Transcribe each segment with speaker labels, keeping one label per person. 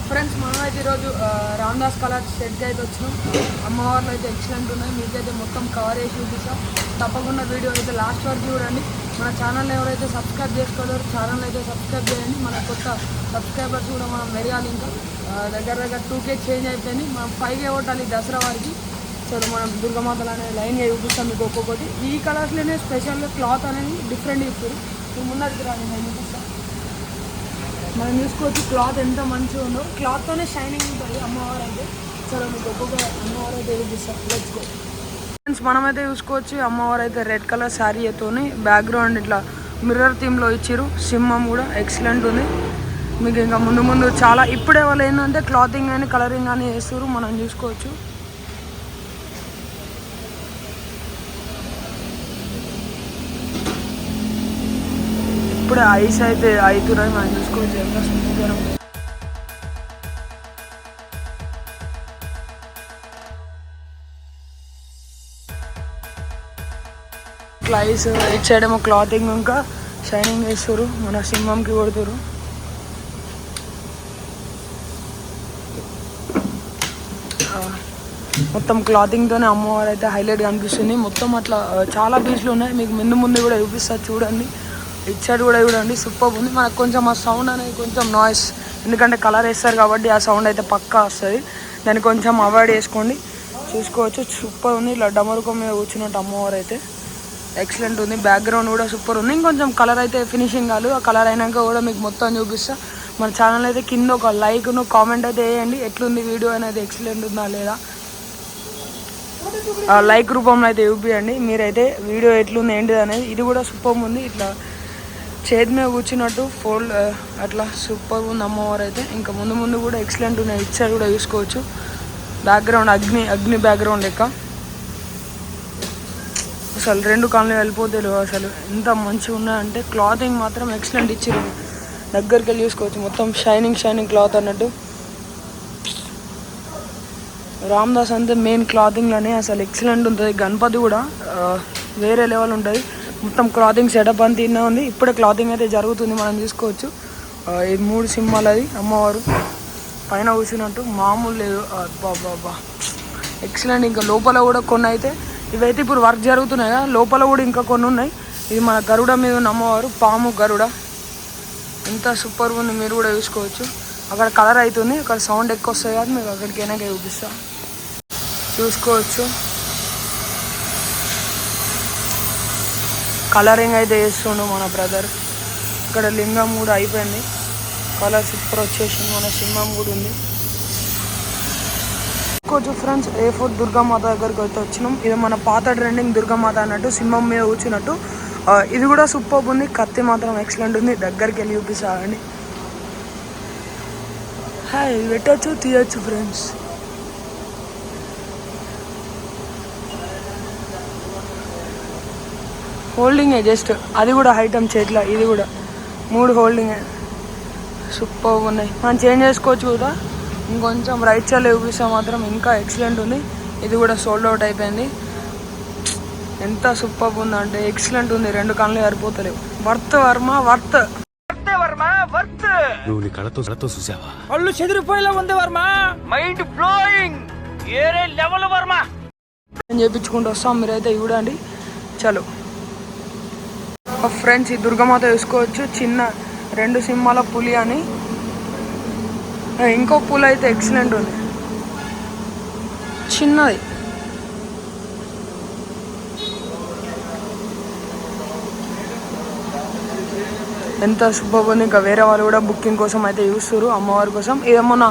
Speaker 1: Friends మనమైతే ఈరోజు Ramdas colours సెట్కి అయితే వచ్చినాం. అమ్మవార్లు అయితే ఎక్సలెంట్ ఉన్నాయి. మీకైతే మొత్తం కవర్ చేసి చూపిస్తాం. తప్పకుండా వీడియో అయితే లాస్ట్ వరకు చూడండి. మన ఛానల్ ఎవరైతే సబ్స్క్రైబ్ చేసుకోలేరు ఛానల్ అయితే సబ్స్క్రైబ్ చేయండి. మన కొత్త సబ్స్క్రైబర్స్ కూడా మనం మెరగాలి. ఇంకా దగ్గర 2K చేంజ్ అయిపోయింది. మనం 5K కొట్టాలి దసరా వారికి. సో మనం దుర్గమాతలు అనేది లైన్గా చూపిస్తాం మీకు ఒక్కొక్కటి. ఈ కలర్స్లోనే స్పెషల్గా క్లాత్ అనేది డిఫరెంట్ ఇస్తారు. మీరు ముందరికి రాని నేను చూపిస్తాను. మనం చూసుకోవచ్చు క్లాత్ ఎంత మంచిగా ఉందో. క్లాత్తోనే షైనింగ్ ఉంటుంది అమ్మవారు అయితే. సరే మీకు ఒక్కొక్క అమ్మవారు అయితే చూపిస్తాం. Let's go friends. మనమైతే చూసుకోవచ్చు అమ్మవారు అయితే రెడ్ కలర్ శారీతోని బ్యాక్గ్రౌండ్ ఇట్లా మిర్రర్ థీమ్లో ఇచ్చారు. సింహం కూడా ఎక్సలెంట్ ఉంది. మీకు ఇంకా ముందు చాలా ఇప్పుడే వాళ్ళు ఏంటంటే క్లాతింగ్ కానీ కలరింగ్ కానీ వేస్తారు. మనం చూసుకోవచ్చు. ఇప్పుడే ఐస్ అయితే అవుతున్నాయి. మనం చూసుకోవచ్చు ఎంత స్మూత్గా ఇట్లా ఐస్ ఇటు సైడ్ ఏమో క్లాతింగ్ ఇంకా షైనింగ్ వేస్తారు. మన సింహంకి కొడుతారు. మొత్తం క్లాతింగ్తోనే అమ్మవారు అయితే హైలైట్ కనిపిస్తుంది. మొత్తం అట్లా చాలా పీసులు ఉన్నాయి. మీకు ముందు కూడా చూపిస్తారు చూడండి. ఇటు సైడ్ కూడా చూడండి సూపర్ ఉంది. మనకు కొంచెం ఆ సౌండ్ అనేది కొంచెం నాయిస్, ఎందుకంటే కలర్ వేస్తారు కాబట్టి ఆ సౌండ్ అయితే పక్కా వస్తుంది. దాన్ని కొంచెం అవాయిడ్ చేసుకోండి. చూసుకోవచ్చు సూపర్ ఉంది. ఇలా డమరుకం మీద కూర్చున్నట్టు అమ్మవారు అయితే ఎక్సలెంట్ ఉంది. బ్యాక్గ్రౌండ్ కూడా సూపర్ ఉంది. ఇంకొంచెం కలర్ అయితే ఫినిషింగ్ కాదు. ఆ కలర్ అయినాక కూడా మీకు మొత్తం చూపిస్తా. మన ఛానల్ అయితే కింద ఒక లైక్ను కామెంట్ అయితే వేయండి. ఎట్లుంది వీడియో అనేది, ఎక్సలెంట్ ఉందా లేదా లైక్ రూపంలో అయితే చూపించండి. మీరైతే వీడియో ఎట్లుంది ఏంటిది అనేది. ఇది కూడా సూపర్ ఉంది. ఇట్లా చేతి మీద కూర్చున్నట్టు ఫోల్డ్ అట్లా సూపర్ ఉంది అమ్మవారు అయితే. ఇంకా ముందు కూడా ఎక్సలెంట్ ఉన్నాయి. ఇటు సైడ్ కూడా చూసుకోవచ్చు బ్యాక్గ్రౌండ్ అగ్ని బ్యాక్గ్రౌండ్ లెక్క. అసలు రెండు కాళ్ళు వెళ్ళిపోతారు. అసలు ఎంత మంచిగా ఉన్నాయంటే క్లాతింగ్ మాత్రం ఎక్సలెంట్ ఇచ్చారు. దగ్గరికి వెళ్ళి చూసుకోవచ్చు మొత్తం షైనింగ్ క్లాత్ అన్నట్టు. రామ్దాస్ అంటే మెయిన్ క్లాతింగ్లోనే అసలు ఎక్సలెంట్ ఉంటుంది. గణపతి కూడా వేరే లెవెల్ ఉంటుంది. మొత్తం క్లాతింగ్ సెటప్ అంతా తిన్నా ఉంది. ఇప్పుడే క్లాతింగ్ అయితే జరుగుతుంది. మనం చూసుకోవచ్చు. ఇది 3 సింహాలు అది అమ్మవారు పైన కూర్చున్నట్టు మామూలు లేదు. బాబా ఎక్సలెంట్. ఇంకా లోపల కూడా కొన్ని అయితే ఇవైతే ఇప్పుడు వర్క్ జరుగుతున్నాయి కదా, లోపల కూడా ఇంకా కొన్ని ఉన్నాయి. ఇది మన గరుడ మీద ఉన్న అమ్మవారు, పాము గరుడ. ఎంత సూపర్ ఉంది. మీరు కూడా చూసుకోవచ్చు. అక్కడ కలర్ అవుతుంది, అక్కడ సౌండ్ ఎక్కువ వస్తుంది కదా, మీకు అక్కడికి వెనక చూపిస్తా. చూసుకోవచ్చు కలరింగ్ అయితే వేస్తుండు మన బ్రదర్. ఇక్కడ లింగం కూడా అయిపోయింది. కలర్ సూపర్ వచ్చేసింది. మన సింహం కూడా ఉంది. చూసుకోవచ్చు ఫ్రెండ్స్. A4 దుర్గామాత దగ్గరికి అయితే వచ్చినాం. ఇది మన పాత ట్రెండింగ్ దుర్గామాత అన్నట్టు, సింహం మీద కూర్చున్నట్టు. ఇది కూడా సూపర్ ఉంది. కత్తి మాత్రం ఎక్సలెంట్ ఉంది. దగ్గరికి వెళ్ళి చూపిస్తానండి. హాయ్ పెట్టచ్చు తీయచ్చు ఫ్రెండ్స్. హోల్డింగే జస్ట్, అది కూడా ఐటమ్ చేతిలో. ఇది కూడా 3 హోల్డింగే సూపర్ ఉన్నాయి. మనం చేంజ్ చేసుకోవచ్చు కూడా. ఇంకొంచెం రైట్ సైడ్ చూపిస్తే మాత్రం ఇంకా ఎక్సలెంట్ ఉంది. ఇది కూడా సోల్డ్ అవుట్ అయిపోయింది. ఎంత సూపర్ ఉందంటే ఎక్సలెంట్ ఉంది. 2 కళ్ళు సరిపోతలేవు. వర్త్ వర్మ వర్త్
Speaker 2: నువ్వు నీ కళతో చూసావా?
Speaker 1: వాళ్ళు చెదిరిపోయేలా ఉంది వర్మ. Mind blowing. ఏరే లెవెల్ వర్మ చేయించుకుంటూ వస్తాం. మీరైతే చూడండి. చలో ఫ్రెండ్స్. ఈ దుర్గమాత చూసుకోవచ్చు. చిన్న 2 సింహాల పులి అని. ఇంకో పులి అయితే ఎక్సలెంట్ ఉంది, చిన్నది. ఎంత సూపర్ ఉంది. ఇంకా వేరే వాళ్ళు కూడా బుకింగ్ కోసం అయితే చూస్తారు అమ్మవారి కోసం. ఏమన్నా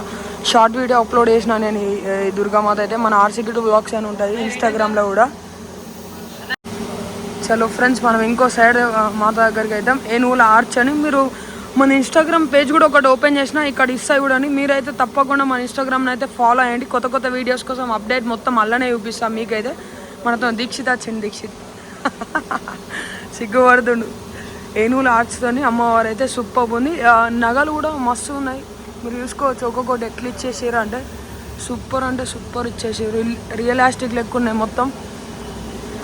Speaker 1: షార్ట్ వీడియో అప్లోడ్ చేసిన నేను ఈ దుర్గామాత అయితే మన RCK2 వ్లాగ్స్ అని ఉంటుంది ఇన్స్టాగ్రామ్లో కూడా. చలో ఫ్రెండ్స్, మనం ఇంకో సైడ్ మాత దగ్గరికి వెళ్దాం. ఏనుగుల ఆర్చ్ అని. మీరు మన ఇన్స్టాగ్రామ్ పేజ్ కూడా ఒకటి ఓపెన్ చేసిన ఇక్కడ ఇస్తాయి కూడా. మీరైతే తప్పకుండా మన ఇన్స్టాగ్రామ్ని అయితే ఫాలో అయ్యండి. కొత్త వీడియోస్ కోసం అప్డేట్ మొత్తం అల్లనే చూపిస్తాం మీకైతే. మనతో దీక్షిత్ వచ్చింది. దీక్షిత్ సిగ్గుపడుతుండు. ఏనుగుల ఆర్చ్తోని అమ్మవారు అయితే సూపర్ ఉంది. నగలు కూడా మస్తు ఉన్నాయి. మీరు చూసుకోవచ్చు ఒక్కొక్కటి ఎట్లా ఇచ్చేసారు అంటే సూపర్ ఇచ్చేసారు. రియలిస్టిక్ లెక్క ఉన్నాయి మొత్తం.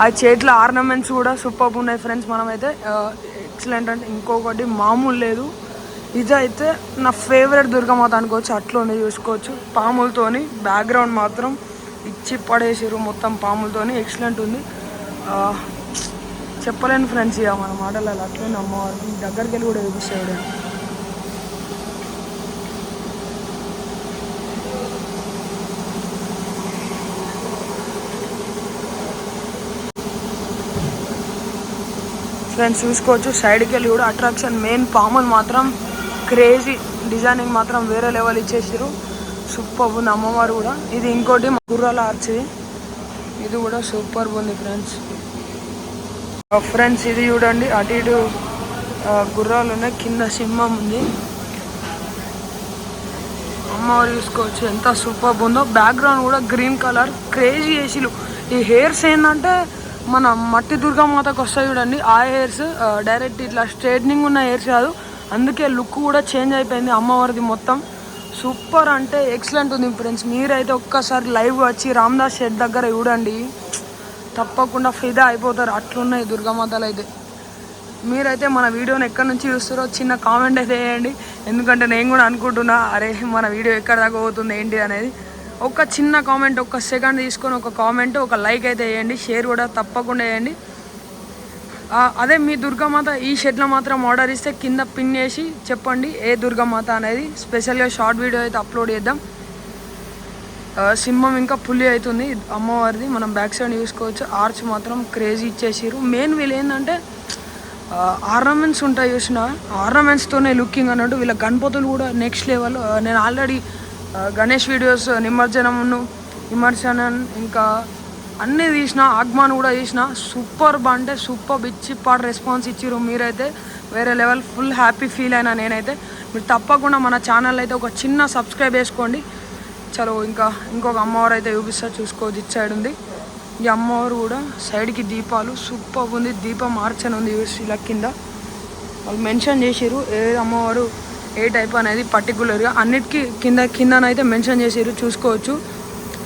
Speaker 1: ఆ చేతిలో ఆర్నమెంట్స్ కూడా సూపర్ ఉన్నాయి ఫ్రెండ్స్. మనమైతే ఎక్సలెంట్ అంటే ఇంకొకటి మామూలు లేదు. ఇదైతే నా ఫేవరెట్ దుర్గామాత అనుకోవచ్చు, అట్లోనే చూసుకోవచ్చు. పాములతోని బ్యాక్గ్రౌండ్ మాత్రం ఇచ్చి పడేసారు, మొత్తం పాములతోని ఎక్సలెంట్ ఉంది. చెప్పలేను ఫ్రెండ్స్, ఇక మన మాటలలో అట్లనే అమ్మవారికి దగ్గరికి వెళ్ళి కూడా చూపిస్తాడు. ఫ్రెండ్స్ చూసుకోవచ్చు, సైడ్కి వెళ్ళి కూడా అట్రాక్షన్. మెయిన్ పాములు మాత్రం క్రేజీ డిజైనింగ్ మాత్రం వేరే లెవెల్ ఇచ్చేసారు, సూపర్ ఉంది. అమ్మవారు కూడా ఇది ఇంకోటి గుర్రాల ఆర్చి, ఇది కూడా సూపర్ ఉంది ఫ్రెండ్స్. ఫ్రెండ్స్ ఇది చూడండి, అటు ఇటు గుర్రాలు ఉన్నాయి, కింద సింహం ఉంది. అమ్మవారు చూసుకోవచ్చు ఎంత సూపర్ ఉందో. బ్యాక్గ్రౌండ్ కూడా గ్రీన్ కలర్ క్రేజీ వేసిలు. ఈ హెయిర్స్ ఏంటంటే మన మట్టి దుర్గామాతకు వస్తాయి చూడండి, ఆ హెయిర్స్ డైరెక్ట్ ఇట్లా స్ట్రైట్నింగ్ ఉన్న హెయిర్స్ కాదు, అందుకే లుక్ కూడా చేంజ్ అయిపోయింది అమ్మవారిది మొత్తం. సూపర్ అంటే ఎక్సలెంట్ ఉంది ఫ్రెండ్స్. మీరైతే ఒక్కసారి లైవ్ వచ్చి రామదాస్ షెడ్ దగ్గర చూడండి, తప్పకుండా ఫిదా అయిపోతారు, అట్లున్నాయి దుర్గామాతలు అయితే. మీరైతే మన వీడియోని ఎక్కడి నుంచి చూస్తారో చిన్న కామెంట్ అయితే వేయండి, ఎందుకంటే నేను కూడా అనుకుంటున్నా అరే మన వీడియో ఎక్కడ దాకా పోతుంది ఏంటి అనేది. ఒక చిన్న కామెంట్, ఒక సెకండ్ తీసుకొని ఒక కామెంట్, ఒక లైక్ అయితే వేయండి, షేర్ కూడా తప్పకుండా వేయండి. అదే మీ దుర్గామాత ఈ షెడ్లో మాత్రం ఆర్డర్ ఇస్తే కింద పిన్ చేసి చెప్పండి ఏ దుర్గామాత అనేది. స్పెషల్గా షార్ట్ వీడియో అయితే అప్లోడ్ చేద్దాం. సింహం ఇంకా పులి అవుతుంది అమ్మవారిది, మనం బ్యాక్ సైడ్ చూసుకోవచ్చు. ఆర్చ్ మాత్రం క్రేజీ ఇచ్చేసారు. మెయిన్ వీళ్ళు ఏంటంటే ఆర్నమెంట్స్ ఉంటాయి చూసిన, ఆర్నమెంట్స్తోనే లుకింగ్ అన్నట్టు. వీళ్ళ గణపతులు కూడా నెక్స్ట్ లెవెల్. నేను ఆల్రెడీ గణేష్ వీడియోస్ నిమజ్జనం ఇంకా అన్నీ తీసిన, ఆగ్మాన్ కూడా తీసిన. సూపర్ అంటే సూపర్ ఇచ్చి పాటు రెస్పాన్స్ ఇచ్చిర్రు. మీరైతే వేరే లెవెల్, ఫుల్ హ్యాపీ ఫీల్ అయినా నేనైతే. మీరు తప్పకుండా మన ఛానల్ అయితే ఒక చిన్న సబ్స్క్రైబ్ చేసుకోండి. చలో ఇంకొక అమ్మవారు అయితే చూపిస్తా, చూసుకోవచ్చు. ఇటు సైడ్ ఉంది ఈ అమ్మవారు కూడా, సైడ్కి దీపాలు సూపర్ ఉంది. దీపం మార్చని ఉంది ఇలా కింద వాళ్ళు మెన్షన్ చేసిర్రు ఏ అమ్మవారు ఏ టైప్ అనేది పర్టికులర్గా. అన్నిటికీ కిందనైతే మెన్షన్ చేసిర్రు, చూసుకోవచ్చు.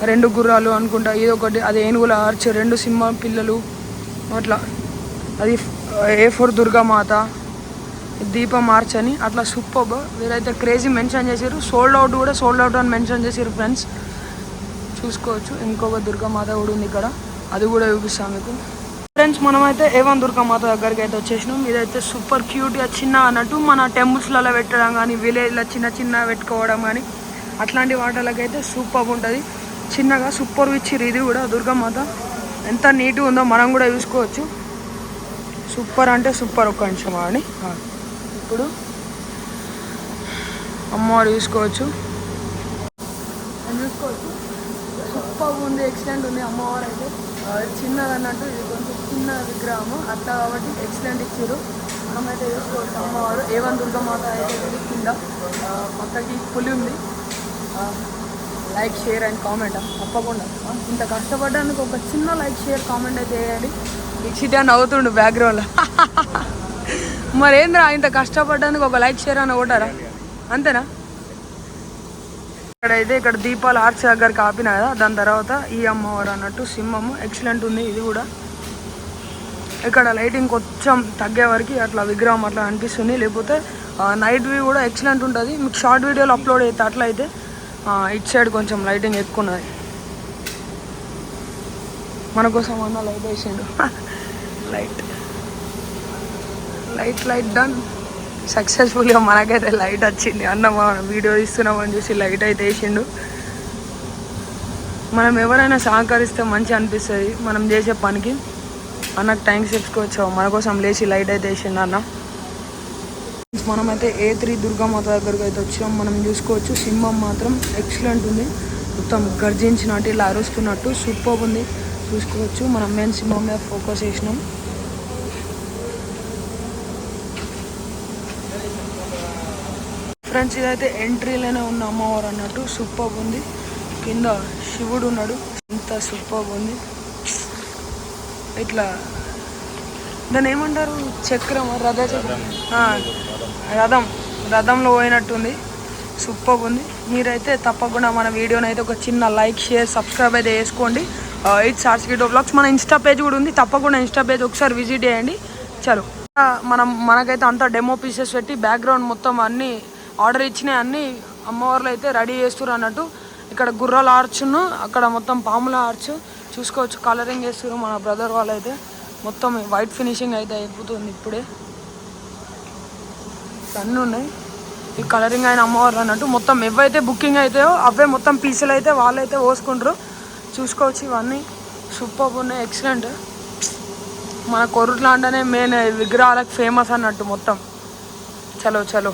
Speaker 1: 2 గుర్రాలు అనుకుంటా, ఇదొకటి, అది ఏనుగుల ఆర్చ్, 2 సింహ పిల్లలు అట్లా, అది A4 దుర్గామాత, దీపం మార్చ్ అని అట్లా సూపర్. వీరైతే క్రేజీ మెన్షన్ చేశారు. సోల్డ్ అవుట్ అని మెన్షన్ చేశారు ఫ్రెండ్స్, చూసుకోవచ్చు. ఇంకొక దుర్గామాత కూడా ఉంది ఇక్కడ, అది కూడా చూపిస్తాం మీకు. ఫ్రెండ్స్ మనమైతే A1 దుర్గామాత దగ్గరికి అయితే వచ్చేసినాం. ఇదైతే సూపర్ క్యూట్గా చిన్న అన్నట్టు, మన టెంపుల్స్లలో పెట్టడం కానీ, విలేజ్లో చిన్న పెట్టుకోవడం కానీ అట్లాంటి వాటిలకైతే సూపర్ ఉంటుంది. చిన్నగా సూపర్ ఇచ్చిర్రు. ఇది కూడా దుర్గామాత ఎంత నీట్గా ఉందో మనం కూడా చూసుకోవచ్చు. సూపర్ అంటే సూపర్. ఒక్క నిమిషం అని ఇప్పుడు అమ్మవారు చూసుకోవచ్చు. సూపర్ ఉంది, ఎక్సలెంట్ ఉంది. అమ్మవారు అయితే చిన్నది అన్నట్టు, ఇది కొంచెం చిన్న విగ్రహం అట్లా కాబట్టి ఎక్సలెంట్ ఇచ్చారు. మనమైతే చూసుకోవచ్చు. అమ్మవారు A1 దుర్గామాత అయితే కింద పక్కకి పులి ఉంది. లైక్ షేర్ అండ్ కామెంట్ తప్పకుండా. ఇంత కష్టపడడానికి ఒక చిన్న లైక్ షేర్ కామెంట్ అయితే వేయాలి. ఇచ్చిటే నవ్వుతుండు బ్యాక్గ్రౌండ్లో. మరేంద్రా ఇంత కష్టపడడానికి ఒక లైక్ షేర్ అని కొట్టారా, అంతేనా? ఇక్కడ దీపాలు ఆర్చ్ దగ్గరికి ఆపిన కదా, దాని తర్వాత ఈ అమ్మవారు అన్నట్టు సింహము ఎక్సలెంట్ ఉంది. ఇది కూడా ఇక్కడ లైటింగ్ కొంచెం తగ్గే వరకు అట్లా విగ్రహం అట్లా అనిపిస్తుంది. లేకపోతే నైట్ వ్యూ కూడా ఎక్సలెంట్ ఉంటుంది. మీకు షార్ట్ వీడియోలు అప్లోడ్ అయితే అట్లయితే ఇటు సైడ్ కొంచెం లైటింగ్ ఎక్కువ ఉన్నది. మన కోసం అన్న లైట్ వేసిండు. లైట్ డన్ సక్సెస్ఫుల్గా. మనకైతే లైట్ వచ్చింది. అన్న వీడియో తీస్తున్నామని చూసి లైట్ అయితే వేసిండు. మనం ఎవరైనా సహకరిస్తే మంచి అనిపిస్తుంది మనం చేసే పనికి. అన్నకు థ్యాంక్స్ చెప్పుకోవచ్చు, మన కోసం లేచి లైట్ అయితే వేసిండు అన్న. మనమైతే A3 దుర్గామాత దగ్గరకు అయితే వచ్చాం. మనం చూసుకోవచ్చు సింహం మాత్రం ఎక్సలెంట్ ఉంది, మొత్తం గర్జించినట్టు ఇలా అరుస్తున్నట్టు సూపర్ ఉంది. చూసుకోవచ్చు మనం మెయిన్ సింహం మీద ఫోకస్ చేసినాం. ఫ్రెండ్స్ ఇదైతే ఎంట్రీలోనే ఉన్న అమ్మవారు అన్నట్టు సూపర్ ఉంది. కింద శివుడు ఉన్నాడు, ఇంత సూపర్ ఉంది. ఇట్లా దాన్ని ఏమంటారు, చక్రం, రథంలో పోయినట్టుంది. సూపర్ ఉంది. మీరైతే తప్పకుండా మన వీడియోని అయితే ఒక చిన్న లైక్ షేర్ సబ్స్క్రైబ్ అయితే చేసుకోండి. It's RC video blogs. మన ఇన్స్టా పేజ్ కూడా ఉంది, తప్పకుండా ఇన్స్టా పేజ్ ఒకసారి విజిట్ చేయండి. చలో. మనకైతే అంతా డెమో పీసెస్ పెట్టి బ్యాక్గ్రౌండ్ మొత్తం అన్నీ ఆర్డర్ ఇచ్చినాయి, అన్నీ అమ్మవార్లు అయితే రెడీ చేస్తారు అన్నట్టు. ఇక్కడ గుర్రాల ఆర్చ్ను, అక్కడ మొత్తం పాముల ఆర్చ్ చూసుకోవచ్చు. కలరింగ్ చేస్తారు మన బ్రదర్ వాళ్ళు అయితే. మొత్తం వైట్ ఫినిషింగ్ అయితే అయిపోతుంది ఇప్పుడే. అన్నీ ఉన్నాయి ఈ కలరింగ్ అయిన అమ్మవారు అన్నట్టు. మొత్తం ఎవైతే బుకింగ్ అవుతాయో అవే మొత్తం పీసులు అయితే వాళ్ళైతే పోసుకుంటారు. చూసుకోవచ్చు ఇవన్నీ సూపర్ ఉన్నాయి, ఎక్సలెంట్. మన కొరుట్ల అంటేనే మెయిన్ విగ్రహాలకు ఫేమస్ అన్నట్టు మొత్తం. చలో చలో.